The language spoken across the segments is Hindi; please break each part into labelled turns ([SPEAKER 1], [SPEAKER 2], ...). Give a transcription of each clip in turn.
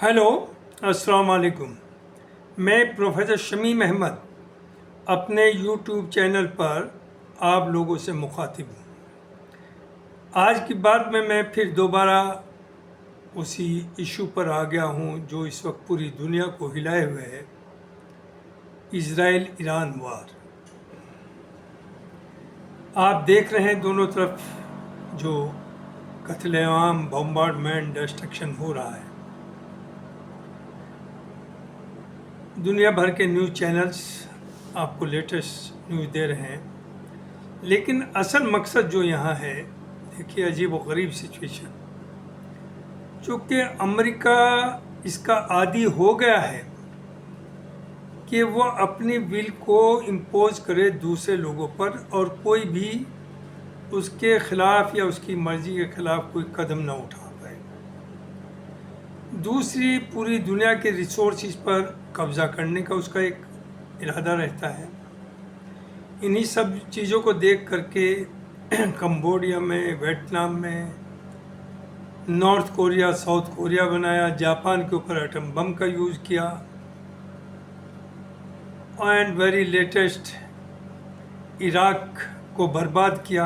[SPEAKER 1] हेलो, अस्सलाम वालेकुम। मैं प्रोफेसर शमीम अहमद अपने यूट्यूब चैनल पर आप लोगों से मुखातिब हूँ। आज की बात में मैं फिर दोबारा उसी इशू पर आ गया हूँ जो इस वक्त पूरी दुनिया को हिलाए हुए है, इज़राइल ईरान वार। आप देख रहे हैं दोनों तरफ जो कत्लेआम, बम्बार्डमेंट, डिस्ट्रक्शन हो रहा है। दुनिया भर के न्यूज़ चैनल्स आपको लेटेस्ट न्यूज़ दे रहे हैं, लेकिन असल मकसद जो यहाँ है, देखिए अजीब व गरीब सिचुएशन। चूँकि अमेरिका इसका आदी हो गया है कि वो अपनी विल को इम्पोज करे दूसरे लोगों पर और कोई भी उसके ख़िलाफ़ या उसकी मर्ज़ी के ख़िलाफ़ कोई कदम ना उठा पाए। दूसरी, पूरी दुनिया के रिसोर्सेज पर कब्ज़ा करने का उसका एक इरादा रहता है। इन्हीं सब चीज़ों को देख करके कंबोडिया में, वियतनाम में, नॉर्थ कोरिया, साउथ कोरिया बनाया, जापान के ऊपर एटम बम का यूज़ किया, एंड वेरी लेटेस्ट इराक को बर्बाद किया,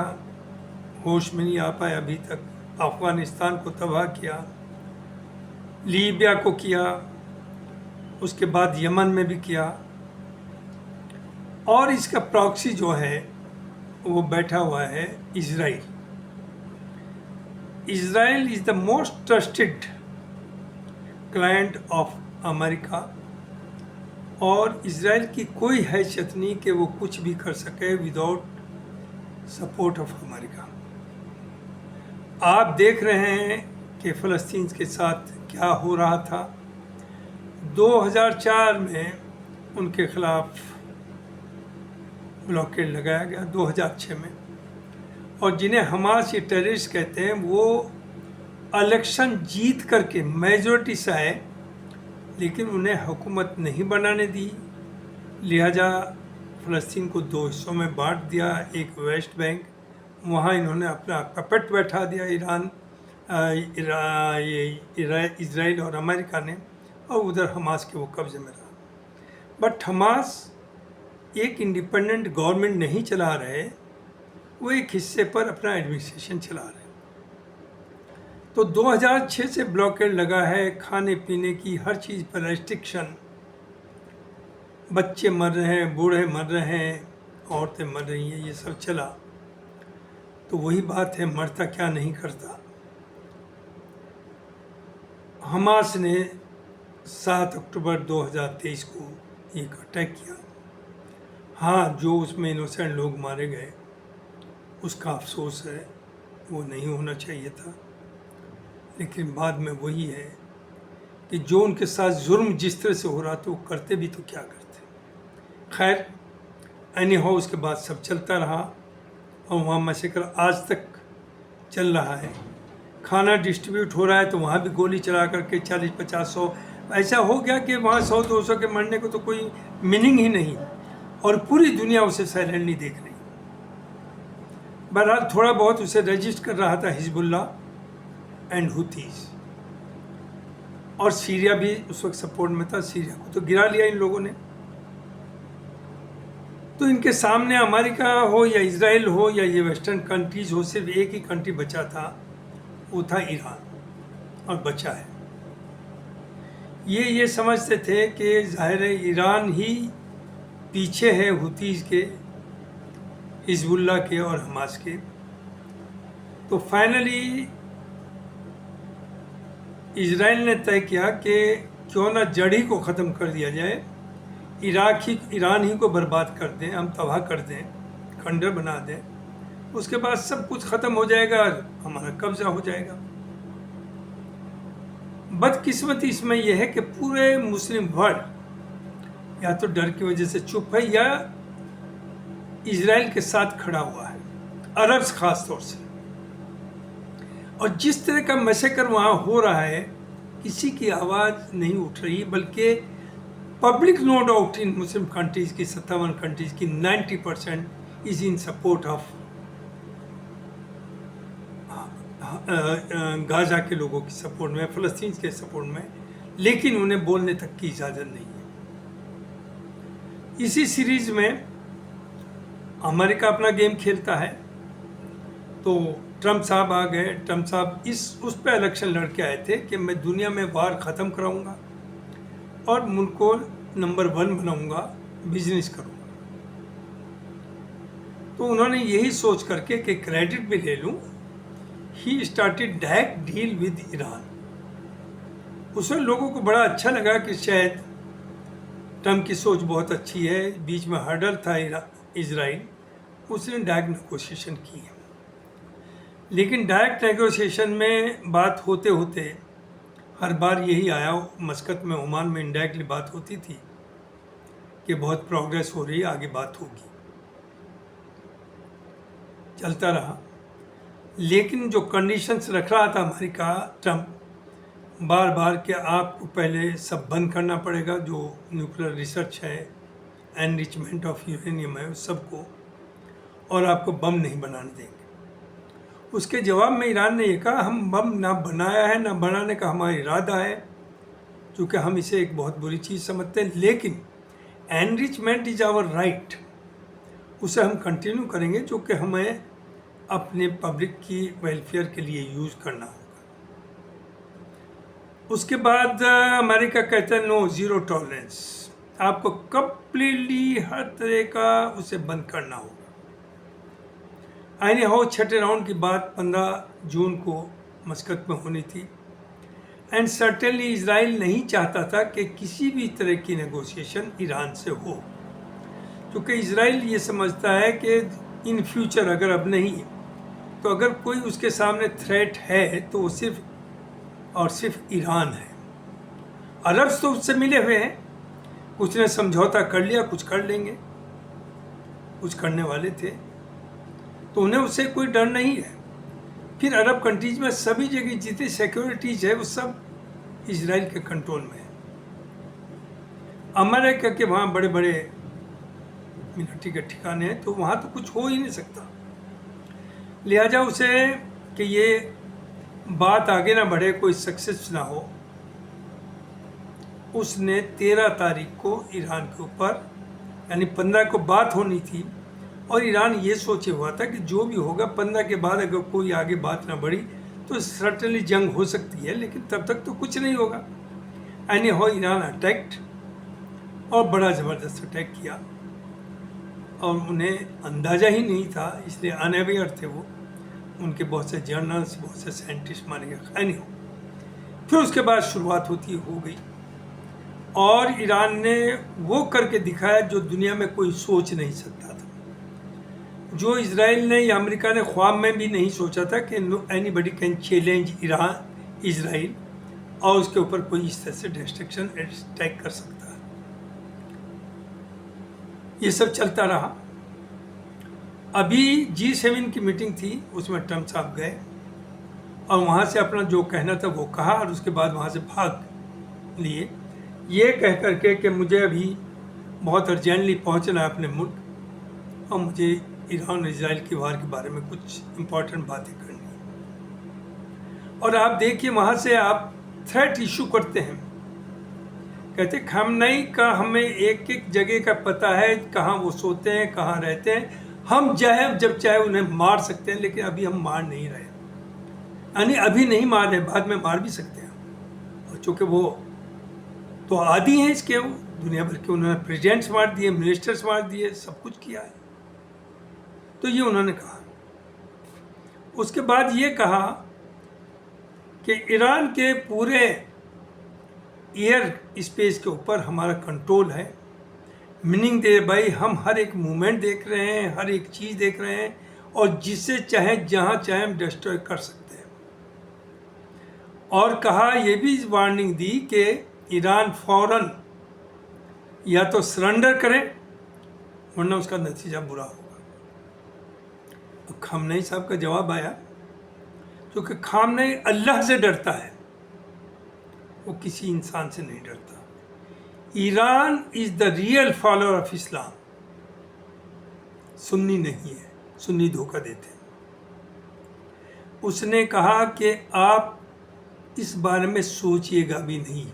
[SPEAKER 1] होश में नहीं आ पाया अभी तक। अफ़गानिस्तान को तबाह किया, लीबिया को किया, उसके बाद यमन में भी किया। और इसका प्रॉक्सी जो है वो बैठा हुआ है Israel. Israel is the most trusted client of America, और इज़राइल की कोई हैसियत नहीं कि वो कुछ भी कर सके विदाउट सपोर्ट ऑफ अमेरिका। आप देख रहे हैं कि फ़लस्तीन के साथ क्या हो रहा था। 2004 में उनके ख़िलाफ़ ब्लॉकेड लगाया गया, 2006 में। और जिन्हें हमास ये टेररिस्ट कहते हैं, वो इलेक्शन जीत करके मेजॉरिटी से आए, लेकिन उन्हें हुकूमत नहीं बनाने दी। लिहाजा फ़लस्तीन को दो हिस्सों में बांट दिया। एक वेस्ट बैंक, वहाँ इन्होंने अपना पपेट बैठा दिया इज़राइल और अमेरिका ने, और उधर हमास के वो कब्ज़े में रहा। बट हमास एक इंडिपेंडेंट गवर्नमेंट नहीं चला रहे, वो एक हिस्से पर अपना एडमिनिस्ट्रेशन चला रहे। तो 2006 से ब्लॉकेड लगा है, खाने पीने की हर चीज़ पर रेस्ट्रिक्शन। बच्चे मर रहे हैं, बूढ़े मर रहे हैं, औरतें मर रही हैं, ये सब चला। तो वही बात है, मरता क्या नहीं करता। हमास ने 7 अक्टूबर 2023 को एक अटैक किया। हाँ, जो उसमें इनोसेंट लोग मारे गए उसका अफसोस है, वो नहीं होना चाहिए था। लेकिन बाद में वही है कि जो उनके साथ जुर्म जिस तरह से हो रहा था, वो करते भी तो क्या करते। खैर, एनी हाउ उसके बाद सब चलता रहा, और वहाँ मैसेकर आज तक चल रहा है। खाना डिस्ट्रीब्यूट हो रहा है तो वहाँ भी गोली चला करके 40-50-100 ऐसा हो गया कि वहाँ 100-200 के मरने को तो कोई मीनिंग ही नहीं, और पूरी दुनिया उसे साइलेंटली देख रही। बहरहाल थोड़ा बहुत उसे रजिस्ट कर रहा था हिजबुल्ला एंड हुतीज़, और सीरिया भी उस वक्त सपोर्ट में था। सीरिया को तो गिरा लिया इन लोगों ने। तो इनके सामने अमेरिका हो या इज़राइल हो या ये वेस्टर्न कंट्रीज हो, सिर्फ एक ही कंट्री बचा था, वो था ईरान, और बचा है। ये समझते थे कि ज़ाहिर है ईरान ही पीछे है हुतीज़ के, हिजबुल्ला के और हमास के। तो फाइनली इज़राइल ने तय किया कि क्यों ना जड़ ही को ख़त्म कर दिया जाए, ईरान ही को बर्बाद कर दें, हम तबाह कर दें, खंडर बना दें, उसके बाद सब कुछ ख़त्म हो जाएगा, हमारा कब्ज़ा हो जाएगा। बदकिस्मती इसमें यह है कि पूरे मुस्लिम वर्ल्ड या तो डर की वजह से चुप है, या इज़राइल के साथ खड़ा हुआ है, अरब्स ख़ास तौर से। और जिस तरह का मैसेकर वहाँ हो रहा है, किसी की आवाज़ नहीं उठ रही, बल्कि public no doubt in Muslim countries की, 57 कंट्रीज़ की 90% is in support of Gaza के लोगों की सपोर्ट में, फ़लस्तीन के सपोर्ट में। लेकिन उन्हें बोलने तक की इजाज़त नहीं है। इसी सीरीज में अमेरिका अपना गेम खेलता है, तो ट्रम्प साहब आ गए। ट्रम्प साहब उस पर इलेक्शन लड़ के आए थे कि मैं दुनिया में वार ख़त्म कराऊंगा और मुल्क को नंबर 1 बनाऊंगा, बिजनेस करूंगा। तो उन्होंने यही सोच करके कि क्रेडिट भी ले लूं, he started direct deal with Iran. उसमें लोगों को बड़ा अच्छा लगा कि शायद ट्रम्प की सोच बहुत अच्छी है। बीच में हर्डल था इजराइल, उसने डायरेक्ट नेगोशिएशन की है। लेकिन डायरेक्ट नेगोशिएशन में बात होते होते हर बार यही आया, मस्कत में ओमान में इनडायरेक्टली बात होती थी कि बहुत प्रोग्रेस हो रही है, आगे बात होगी। चलता रहा, लेकिन जो कंडीशंस रख रहा था अमेरिका, ट्रम्प बार बार कि आपको पहले सब बंद करना पड़ेगा, जो न्यूक्लियर रिसर्च है, एनरिचमेंट ऑफ यूरेनियम है, उस सबको, और आपको बम नहीं बनाने देंगे। उसके जवाब में ईरान ने ये कहा, हम बम ना बनाया है, ना बनाने का हमारा इरादा है, क्योंकि हम इसे एक बहुत बुरी चीज़ समझते हैं, लेकिन एनरिचमेंट इज आवर राइट, उसे हम कंटिन्यू करेंगे, जो कि हमें अपने पब्लिक की वेलफेयर के लिए यूज़ करना होगा। उसके बाद अमेरिका कहता है नो, ज़ीरो टॉलरेंस, आपको कंप्लीटली हर तरह का उसे बंद करना होगा। एनी हाउ, छठे राउंड की बात 15 जून को मस्कत में होनी थी, एंड सर्टेनली इजराइल नहीं चाहता था कि किसी भी तरह की नेगोशिएशन ईरान से हो, क्योंकि इजराइल ये समझता है कि इन फ्यूचर अगर अब नहीं तो अगर कोई उसके सामने थ्रेट है तो वो सिर्फ और सिर्फ ईरान है। अरब्स तो उससे मिले हुए हैं, कुछ ने समझौता कर लिया, कुछ कर लेंगे, कुछ करने वाले थे, तो उन्हें उससे कोई डर नहीं है। फिर अरब कंट्रीज में सभी जगह जितनी सिक्योरिटीज है वो सब इजराइल के कंट्रोल में है। अमेरिका के वहाँ बड़े बड़े मिलिट्री के ठिकाने हैं, तो वहाँ तो कुछ हो ही नहीं सकता। लिहाजा उसे कि ये बात आगे ना बढ़े, कोई सक्सेस ना हो, उसने 13 तारीख को ईरान के ऊपर, यानी 15 को बात होनी थी, और ईरान ये सोचे हुआ था कि जो भी होगा 15 के बाद अगर कोई आगे बात ना बढ़ी तो सर्टनली जंग हो सकती है, लेकिन तब तक तो कुछ नहीं होगा। एनी हाउ, ईरान अटैक्ड और बड़ा ज़बरदस्त अटैक किया, और उन्हें अंदाज़ा ही नहीं था, इसलिए अनअवेयर थे वो। उनके बहुत से जर्नल्स, बहुत से साइंटिस्ट मारे गए। एनी हाउ, फिर उसके बाद शुरुआत हो गई, और ईरान ने वो करके दिखाया जो दुनिया में कोई सोच नहीं सकता था, जो इजराइल ने या अमेरिका ने ख्वाब में भी नहीं सोचा था कि एनीबडी कैन चैलेंज इजराइल और उसके ऊपर कोई इस तरह से डिस्ट्रक्शन अटैक कर सकता है। ये सब चलता रहा। अभी G7 की मीटिंग थी, उसमें ट्रम्प साहब गए और वहाँ से अपना जो कहना था वो कहा, और उसके बाद वहाँ से भाग लिए, ये कह करके कि मुझे अभी बहुत अर्जेंटली पहुँचना है अपने मुल्क, और मुझे ईरान और इजराइल की वार के बारे में कुछ इम्पोर्टेंट बातें करनी है। और आप देखिए, वहाँ से आप थ्रेट इशू करते हैं, कहते खamenei का हमें एक एक जगह का पता है, कहाँ वो सोते हैं, कहाँ रहते हैं, हम जब चाहे उन्हें मार सकते हैं, लेकिन अभी हम मार नहीं रहे, यानी अभी नहीं मार रहे, बाद में मार भी सकते हैं। और चूँकि वो तो आदी हैं इसके, वो दुनिया भर के उन्होंने प्रेसिडेंट्स मार दिए, मिनिस्टर्स मार दिए, सब कुछ किया है। तो ये उन्होंने कहा। उसके बाद ये कहा कि ईरान के पूरे एयर स्पेस के ऊपर हमारा कंट्रोल है, मीनिंग दे भाई हम हर एक मूवमेंट देख रहे हैं, हर एक चीज़ देख रहे हैं, और जिससे चाहे जहाँ चाहे हम डिस्ट्रॉय कर सकते हैं। और कहा, ये भी वार्निंग दी कि ईरान फौरन या तो सरेंडर करे, वरना उसका नतीजा बुरा होगा। खamenei साहब का जवाब आया, क्योंकि खamenei अल्लाह से डरता है, वो किसी इंसान से नहीं डरता। Iran is the real follower of Islam, Sunni नहीं है, सुन्नी धोखा देते हैं। उसने कहा कि आप इस बारे में सोचिएगा भी नहीं,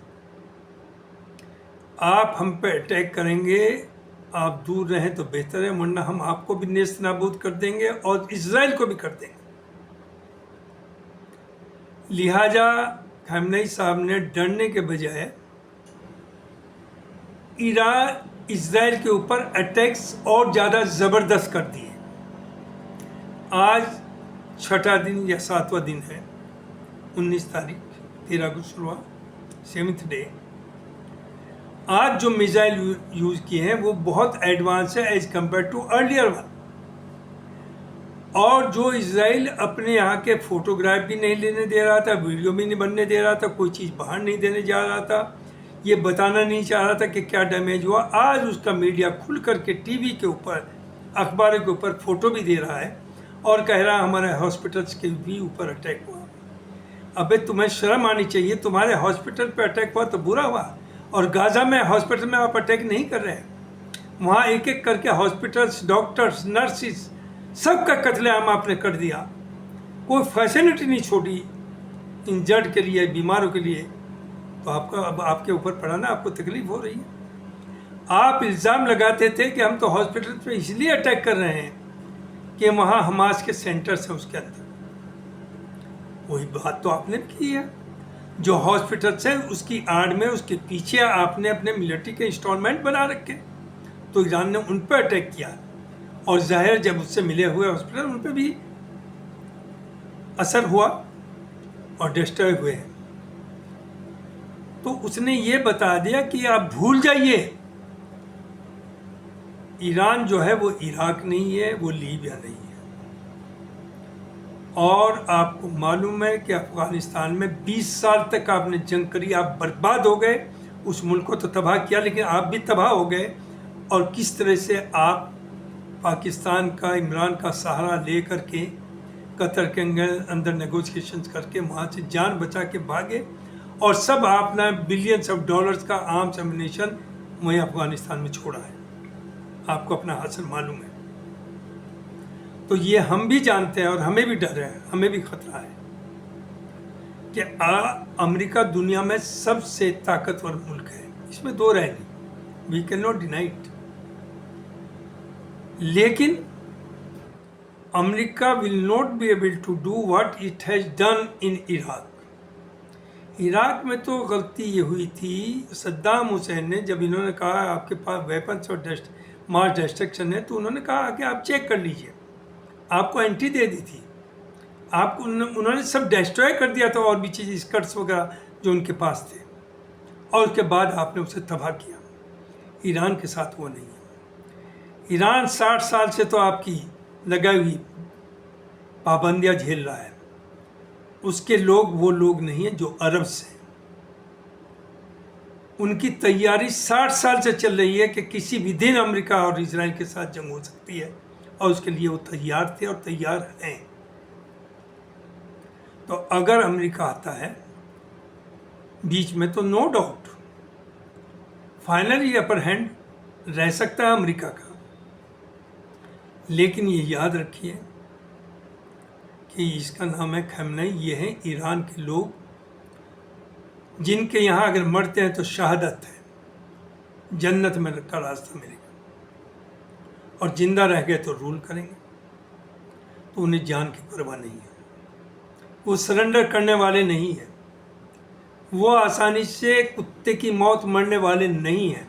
[SPEAKER 1] आप हम पे अटैक करेंगे, आप दूर रहें तो बेहतर है, वरना हम आपको भी नेस्त नाबूद कर देंगे और इजराइल को भी कर देंगे। लिहाजा खamenei साहब ने डरने के बजाय ईरान इजराइल के ऊपर अटैक्स और ज़्यादा ज़बरदस्त कर दिए। आज छठा दिन या सातवां दिन है, 19 तारीख, 13 को शुरुआत, 7th डे। आज जो मिसाइल यूज़ किए हैं वो बहुत एडवांस है as compared to earlier one. और जो इजराइल अपने यहाँ के फोटोग्राफ भी नहीं लेने दे रहा था, वीडियो भी नहीं बनने दे रहा था, कोई चीज़ बाहर नहीं देने जा रहा था, ये बताना नहीं चाह रहा था कि क्या डैमेज हुआ, आज उसका मीडिया खुल करके टीवी के ऊपर, अखबारों के ऊपर फ़ोटो भी दे रहा है और कह रहा है हमारे हॉस्पिटल्स के भी ऊपर अटैक हुआ। अबे तुम्हें शर्म आनी चाहिए, तुम्हारे हॉस्पिटल पे अटैक हुआ तो बुरा हुआ, और गाज़ा में हॉस्पिटल में आप अटैक नहीं कर रहे हैं। वहाँ एक एक करके हॉस्पिटल्स, डॉक्टर्स, नर्सिस, सबका कत्लेआम आपने कर दिया, कोई फैसिलिटी नहीं छोड़ी इंजर्ड के लिए, बीमारों के लिए। तो आपका अब आपके ऊपर पड़ा ना, आपको तकलीफ हो रही है। आप इल्ज़ाम लगाते थे कि हम तो हॉस्पिटल पे इसलिए अटैक कर रहे हैं कि वहाँ हमास के सेंटर्स हैं उसके अंदर। वही बात तो आपने की है। जो हॉस्पिटल्स हैं उसकी आड़ में, उसके पीछे आपने अपने मिलिट्री के इंस्टॉलमेंट बना रखे, तो ईरान ने उन पर अटैक किया। और जाहिर जब उससे मिले हुए हॉस्पिटल, उन पर भी असर हुआ और डिस्ट्रॉय हुए हैं। तो उसने ये बता दिया कि आप भूल जाइए, ईरान जो है वो इराक नहीं है, वो लीबिया नहीं है। और आपको मालूम है कि अफगानिस्तान में 20 साल तक आपने जंग करी, आप बर्बाद हो गए, उस मुल्क को तो तबाह किया, लेकिन आप भी तबाह हो गए। और किस तरह से आप पाकिस्तान का, इमरान का सहारा ले करके कतर के अंदर नेगोशिएशंस करके वहाँ से जान बचा के भागे, और सब आपने बिलियंस ऑफ डॉलर्स का आर्म्स एम्युनिशन वहीं अफगानिस्तान में छोड़ा है। आपको अपना हासिल मालूम है। तो ये हम भी जानते हैं और हमें भी डर है, हमें भी खतरा है कि अमेरिका दुनिया में सबसे ताकतवर मुल्क है, इसमें दो राय नहीं, we can not deny it. लेकिन America will not be able to do what it has done in Iraq. Iraq में तो गलती ये हुई थी, सद्दाम हुसैन ने, जब इन्होंने कहा आपके पास वेपन्स और मास डिस्ट्रक्शन है, तो उन्होंने कहा कि आप चेक कर लीजिए, आपको एंट्री दे दी थी, आपको उन्होंने सब डिस्ट्रॉय कर दिया था, और भी चीज़ स्कर्ट्स वगैरह जो उनके पास थे, और उसके बाद आपने उसे तबाह किया। ईरान के साथ वो नहीं है। ईरान 60 साल से तो आपकी लगाई हुई पाबंदियाँ झेल रहा है। उसके लोग वो लोग नहीं हैं जो अरब से। उनकी तैयारी 60 साल से चल रही है कि किसी भी दिन अमेरिका और इजराइल के साथ जंग हो सकती है, और उसके लिए वो तैयार थे और तैयार हैं। तो अगर अमेरिका आता है बीच में, तो no doubt finally upper hand रह सकता है अमेरिका का। लेकिन ये याद रखिए कि इसका नाम है खamenei, ये हैं ईरान के लोग, जिनके यहाँ अगर मरते हैं तो शहादत है, जन्नत में का रास्ता मिलेगा, और जिंदा रह गए तो रूल करेंगे। तो उन्हें जान की परवाह नहीं है, वो सरेंडर करने वाले नहीं हैं, वो आसानी से कुत्ते की मौत मरने वाले नहीं हैं।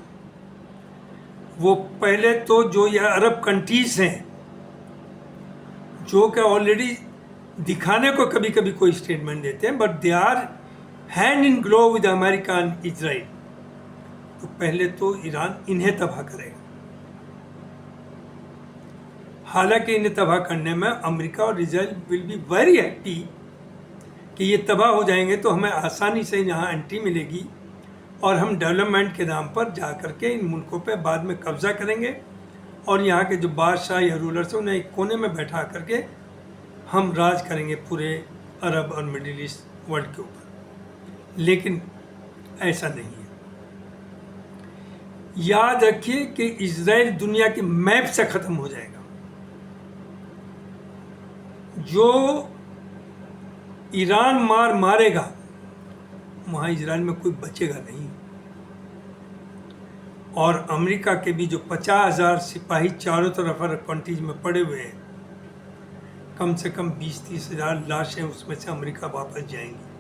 [SPEAKER 1] वो पहले तो जो ये अरब कंट्रीज हैं, जो कि ऑलरेडी दिखाने को कभी कभी कोई स्टेटमेंट देते हैं, but they are hand in glove with America and Israel, तो पहले तो ईरान इन्हें तबाह करेगा। हालांकि इन्हें तबाह करने में अमेरिका और Israel will be very happy कि ये तबाह हो जाएंगे, तो हमें आसानी से यहाँ एंट्री मिलेगी, और हम डेवलपमेंट के नाम पर जा कर के इन मुल्कों पे बाद में कब्जा करेंगे, और यहाँ के जो बादशाह या रूलर्स हैं उन्हें एक कोने में बैठा करके हम राज करेंगे पूरे अरब और मिडिल ईस्ट वर्ल्ड के ऊपर। लेकिन ऐसा नहीं है। याद रखिए कि इजराइल दुनिया की मैप से ख़त्म हो जाएगा। जो ईरान मारेगा, वहाँ इजराइल में कोई बचेगा नहीं। और अमेरिका के भी जो 50,000 सिपाही चारों तरफ अरब कंट्रीज में पड़े हुए हैं, कम से कम 20-30 हज़ार लाशें उसमें से अमेरिका वापस जाएंगी।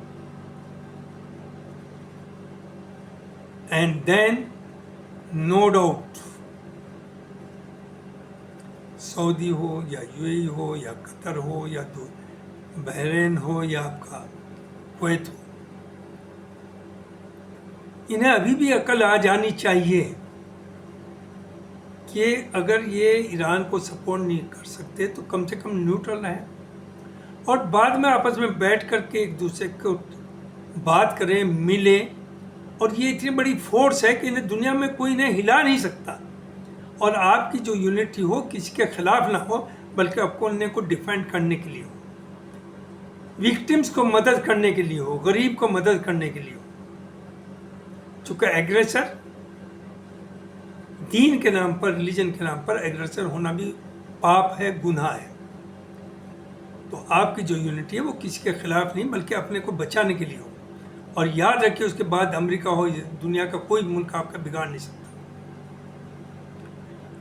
[SPEAKER 1] And then no doubt Saudi हो या यूएई हो या कतर हो या तो बहरीन हो या आपका कुवैत हो, इन्हें अभी भी अकल आ जानी चाहिए कि अगर ये ईरान को सपोर्ट नहीं कर सकते तो कम से कम न्यूट्रल रहें और बाद में आपस में बैठ करके एक दूसरे को बात करें, मिलें। और ये इतनी बड़ी फोर्स है कि इन्हें दुनिया में कोई इन्हें हिला नहीं सकता। और आपकी जो यूनिटी हो किसी के खिलाफ ना हो, बल्कि आपको उन्हें को डिफेंड करने के लिए हो, विक्टिम्स को मदद करने के लिए हो, गरीब को मदद करने के लिए हो। चूँकि एग्रेसर दीन के नाम पर, रिलीजन के नाम पर एग्रेसर होना भी पाप है, गुनाह है। तो आपकी जो यूनिटी है वो किसी के खिलाफ नहीं बल्कि अपने को बचाने के लिए हो। और याद रखिए, उसके बाद अमेरिका हो, दुनिया का कोई मुल्क आपका बिगाड़ नहीं सकता।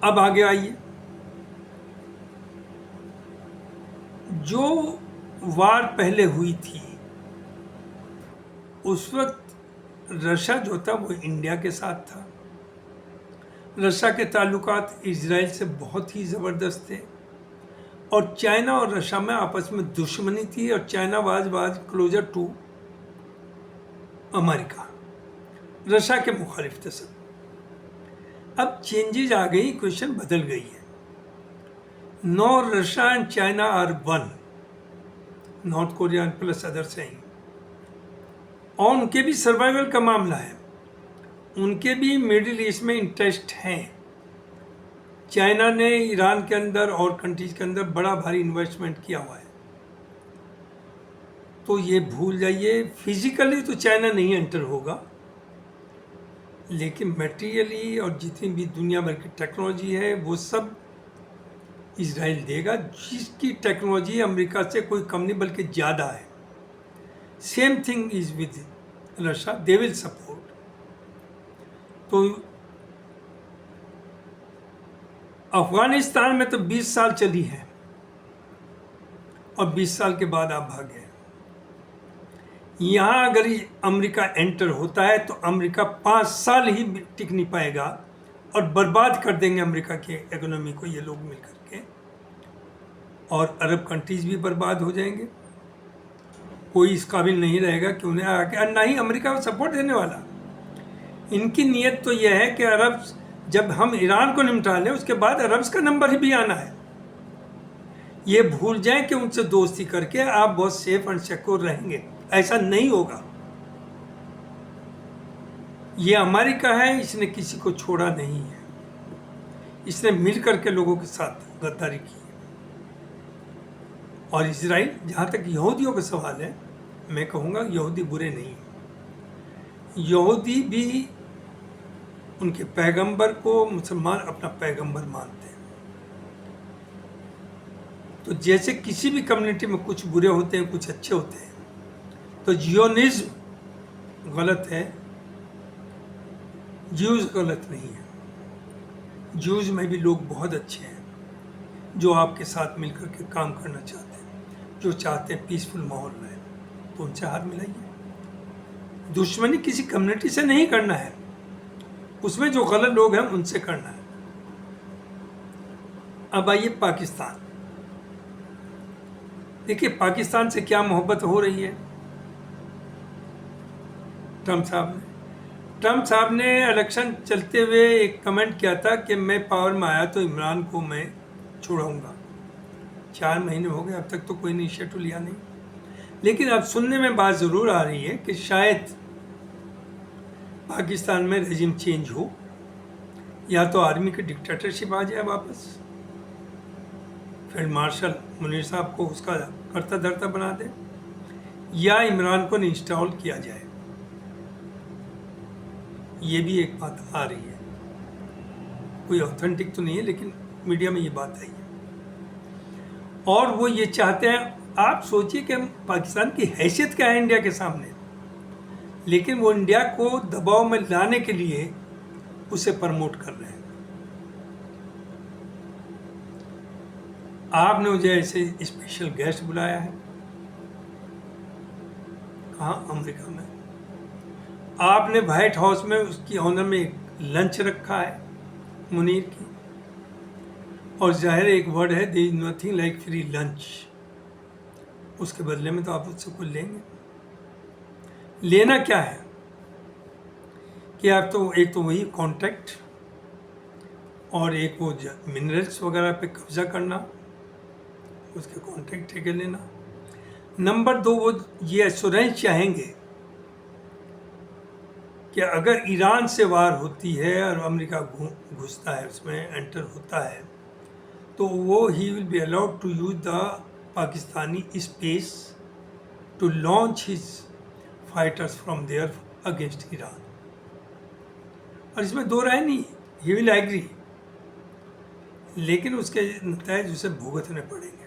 [SPEAKER 1] अब आगे आइए, जो वार पहले हुई थी उस वक्त रशिया जो था वो इंडिया के साथ था। रशिया के ताल्लुकात इजराइल से बहुत ही ज़बरदस्त थे और चाइना और रशिया में आपस में दुश्मनी थी और China was closer to America, Russia के मुखालिफ थे सब। अब चेंजेज आ गई, क्वेश्चन बदल गई है। No Russia and China are one, North Korea plus other saying. और उनके भी सर्वाइवल का मामला है, उनके भी मिडिल ईस्ट में इंटरेस्ट हैं। चाइना ने ईरान के अंदर और कंट्रीज के अंदर बड़ा भारी इन्वेस्टमेंट किया हुआ है। तो ये भूल जाइए, फिजिकली तो चाइना नहीं एंटर होगा, लेकिन मटेरियली और जितनी भी दुनिया भर की टेक्नोलॉजी है वो सब इजराइल देगा, जिसकी टेक्नोलॉजी अमेरिका से कोई कम नहीं बल्कि ज़्यादा है। Same thing is with Russia, they will support. तो अफगानिस्तान में तो 20 साल चली है और 20 साल के बाद आप भागे। यहाँ अगर अमेरिका एंटर होता है तो अमेरिका 5 साल ही टिक नहीं पाएगा और बर्बाद कर देंगे अमेरिका की इकोनॉमी को ये लोग मिलकर के, और अरब कंट्रीज भी बर्बाद हो जाएंगे। कोई इस काबिल नहीं रहेगा कि उन्हें आके, और ना ही अमेरिका को सपोर्ट देने वाला। इनकी नीयत तो यह है कि अरब, जब हम ईरान को निपटा लें उसके बाद अरब्स का नंबर ही भी आना है। ये भूल जाएं कि उनसे दोस्ती करके आप बहुत सेफ एंड सिक्योर रहेंगे, ऐसा नहीं होगा। ये अमेरिका है, इसने किसी को छोड़ा नहीं है, इसने मिलकर के लोगों के साथ गद्दारी की है। और इजराइल, जहाँ तक यहूदियों का सवाल है, मैं कहूँगा यहूदी बुरे नहीं हैं। यहूदी भी उनके पैगंबर को मुसलमान अपना पैगंबर मानते हैं। तो जैसे किसी भी कम्युनिटी में कुछ बुरे होते हैं, कुछ अच्छे होते हैं, तो जियोनिज्म गलत है, ज्यूज गलत नहीं है। ज्यूज में भी लोग बहुत अच्छे हैं जो आपके साथ मिलकर के काम करना चाहते हैं, जो चाहते हैं पीसफुल माहौल रहे, तो उनसे हाथ मिलाइए। दुश्मनी किसी कम्युनिटी से नहीं करना है, उसमें जो गलत लोग हैं उनसे करना है। अब आइए पाकिस्तान। देखिए पाकिस्तान से क्या मोहब्बत हो रही है ट्रम्प साहब ने इलेक्शन चलते हुए एक कमेंट किया था कि मैं पावर में आया तो इमरान को मैं छुड़ाऊंगा। 4 महीने हो गए, अब तक तो कोई इनिशिएटिव लिया नहीं। लेकिन अब सुनने में बात ज़रूर आ रही है कि शायद पाकिस्तान में रेजिम चेंज हो, या तो आर्मी की डिक्टेटरशिप आ जाए वापस, फील्ड मार्शल मुनीर साहब को उसका करता धरता बना दे, या इमरान को इंस्टॉल किया जाए। ये भी एक बात आ रही है, कोई ऑथेंटिक तो नहीं है लेकिन मीडिया में ये बात आई है। और वो ये चाहते हैं, आप सोचिए कि पाकिस्तान की हैसियत क्या है इंडिया के सामने, लेकिन वो इंडिया को दबाव में लाने के लिए उसे प्रमोट कर रहे हैं। आपने मुझे ऐसे स्पेशल गेस्ट बुलाया है, कहाँ? अमेरिका में। आपने व्हाइट हाउस में उसकी ऑनर में एक लंच रखा है मुनीर की, और जाहिर एक वर्ड है, there is nothing like free lunch. उसके बदले में तो आप उससे कुछ लेंगे। लेना क्या है कि आप तो एक तो वही कॉन्ट्रैक्ट, और एक वो मिनरल्स वगैरह पे कब्जा करना, उसके कॉन्ट्रैक्ट ठेके लेना। नंबर 2, वो ये एश्योरेंस चाहेंगे कि अगर ईरान से वार होती है और अमेरिका घुसता है, उसमें एंटर होता है, तो वो he will be allowed to use the Pakistani space to launch his fighters from there against Iran. और इसमें दो राय नहीं, ही विल एग्री, लेकिन उसके नतीजे उसे भुगतने पड़ेंगे।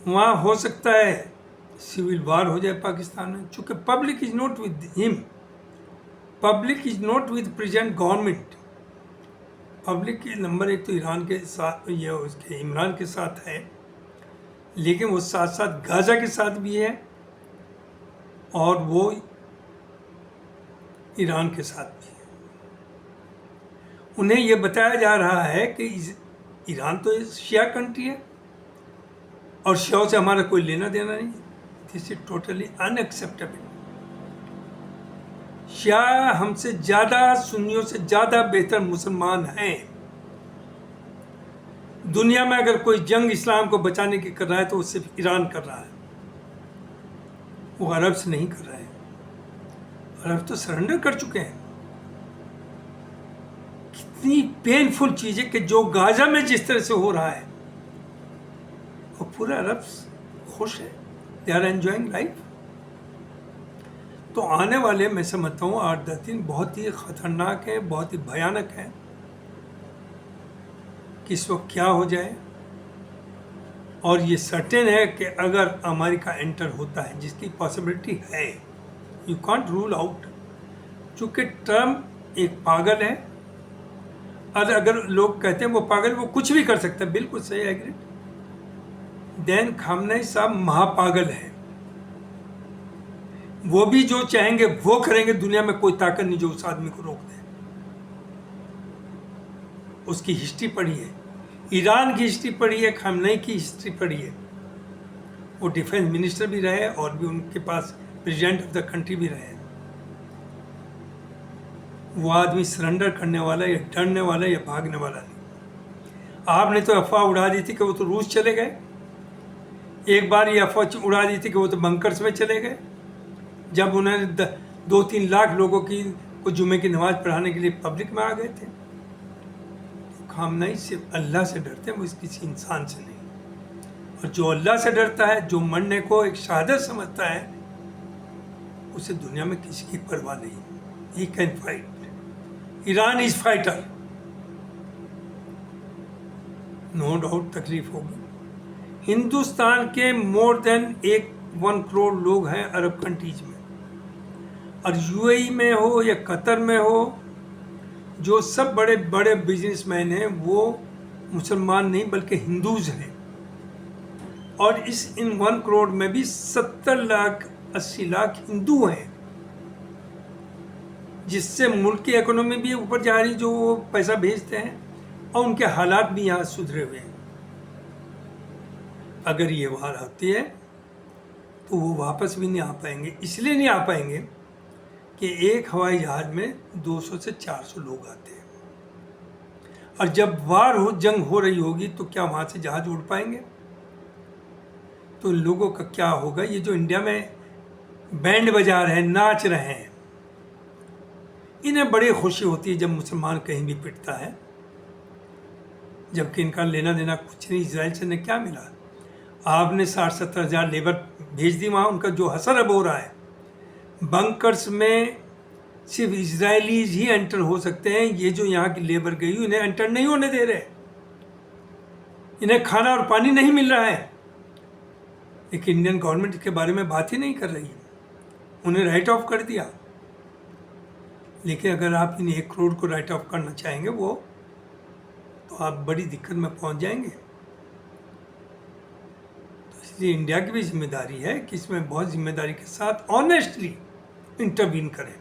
[SPEAKER 1] वहाँ हो सकता है सिविल वार हो जाए पाकिस्तान में, चूँकि public is not with him, public is not with present government. Public की नंबर 1 तो ईरान के साथ, ये उसके इमरान के साथ है, लेकिन वो साथ साथ गाजा के साथ भी है, और वो ईरान के साथ भी है। उन्हें ये बताया जा रहा है कि ईरान तो शिया कंट्री है और शियाओं से हमारा कोई लेना देना नहीं। This is totally unacceptable. शिया हमसे ज़्यादा, सुन्नियों से ज़्यादा बेहतर मुसलमान हैं। दुनिया में अगर कोई जंग इस्लाम को बचाने की कर रहा है तो वो सिर्फ ईरान कर रहा है, वो अरब से नहीं कर रहा है। अरब तो सरेंडर कर चुके हैं। कितनी पेनफुल चीज़ है कि जो गाजा में जिस तरह से हो रहा है, वो पूरा अरब खुश है, दे आर एंजॉइंग लाइफ। तो आने वाले, मैं समझता हूँ 8-10 दिन बहुत ही ख़तरनाक है, बहुत ही भयानक है कि इस वक्त क्या हो जाए। और ये सर्टेन है कि अगर अमेरिका एंटर होता है, जिसकी पॉसिबिलिटी है, यू कांट रूल आउट, चूँकि ट्रम्प एक पागल है। और अगर लोग कहते हैं वो पागल, वो कुछ भी कर सकता है, बिल्कुल सही, एग्री। देन खामनेई साहब महापागल है, वो भी जो चाहेंगे वो करेंगे। दुनिया में कोई ताकत नहीं जो उस आदमी को रोक दे। उसकी हिस्ट्री पढ़ी है, ईरान की हिस्ट्री पढ़ी है, खामनेई की हिस्ट्री पढ़ी है। वो डिफेंस मिनिस्टर भी रहे और भी उनके पास प्रेसिडेंट ऑफ द कंट्री भी रहे। वो आदमी सरेंडर करने वाला या डरने वाला या भागने वाला नहीं। आपने तो अफवाह उड़ा दी थी कि वो तो रूस चले गए। एक बार ये अफवाह उड़ा दी थी कि वो तो बंकर्स में चले गए, जब उन्होंने 2-3 लाख लोगों को जुमे की नमाज पढ़ाने के लिए पब्लिक में आ गए थे। तो खामनेई सिर्फ अल्लाह से डरते हैं, वो किसी इंसान से नहीं। और जो अल्लाह से डरता है, जो मरने को एक शहादत समझता है, उसे दुनिया में किसी की परवाह नहीं। He can fight. Iran is fighter, no doubt तकलीफ होगी। हिंदुस्तान के मोर देन 1 करोड़ लोग हैं अरब कंट्रीज में, और यूएई में हो या कतर में हो, जो सब बड़े बड़े बिजनेसमैन हैं वो मुसलमान नहीं बल्कि हिंदूज हैं। और इन 1 करोड़ में भी 70 लाख 80 लाख हिंदू हैं, जिससे मुल्क की इकोनॉमी भी ऊपर जा रही, जो वो पैसा भेजते हैं, और उनके हालात भी यहाँ सुधरे हुए हैं। अगर ये वार आती है तो वो वापस भी नहीं आ पाएंगे। इसलिए नहीं आ पाएंगे कि एक हवाई जहाज़ में 200 से 400 लोग आते हैं, और जब वार हो, जंग हो रही होगी, तो क्या वहाँ से जहाज़ उड़ पाएंगे? तो लोगों का क्या होगा? ये जो इंडिया में बैंड बजा रहे हैं, नाच रहे हैं, इन्हें बड़ी खुशी होती है जब मुसलमान कहीं भी पिटता है, जबकि इनका लेना देना कुछ नहीं। इजराइल से ने क्या मिला? आपने 60-70 हज़ार लेबर भेज दी वहाँ, उनका जो हसर अब हो रहा है। बंकर्स में सिर्फ इजरायलीज ही एंटर हो सकते हैं। ये जो यहाँ की लेबर गई, इन्हें एंटर नहीं होने दे रहे। इन्हें खाना और पानी नहीं मिल रहा है, लेकिन इंडियन गवर्नमेंट के बारे में बात ही नहीं कर रही है। उन्हें राइट ऑफ कर दिया। लेकिन अगर आप इन 1 करोड़ को राइट ऑफ करना चाहेंगे वो, तो आप बड़ी दिक्कत में पहुंच जाएंगे। तो इसलिए इंडिया की भी जिम्मेदारी है कि इसमें बहुत जिम्मेदारी के साथ ऑनेस्टली इंटरवीन करें।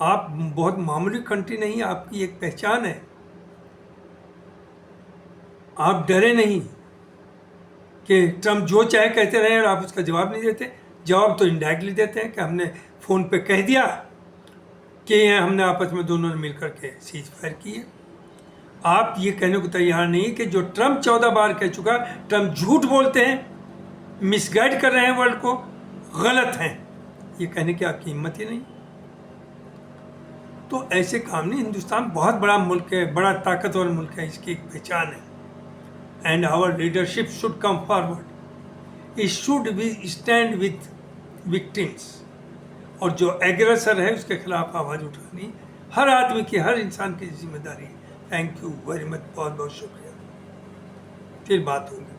[SPEAKER 1] आप बहुत मामूली कंट्री नहीं, आपकी एक पहचान है। आप डरे नहीं कि ट्रम्प जो चाहे कहते रहे और आप उसका जवाब नहीं देते। जवाब तो इनडायरेक्टली देते हैं कि हमने फ़ोन पे कह दिया कि हमने आपस में दोनों ने मिल करके सीज फायर किए। आप ये कहने को तैयार नहीं कि जो ट्रम्प 14 बार कह चुका, ट्रम्प झूठ बोलते हैं, मिसगाइड कर रहे हैं वर्ल्ड को, गलत हैं, ये कहने की आपकी हिम्मत ही नहीं। तो ऐसे काम नहीं। हिंदुस्तान बहुत बड़ा मुल्क है, बड़ा ताकतवर मुल्क है, इसकी एक पहचान है। And our leadership should come forward, it should be stand with victims, और जो एग्रेसर है उसके खिलाफ आवाज़ उठानी हर आदमी की, हर इंसान की जिम्मेदारी है। थैंक यू वेरी मच, बहुत बहुत शुक्रिया। फिर बात होगी।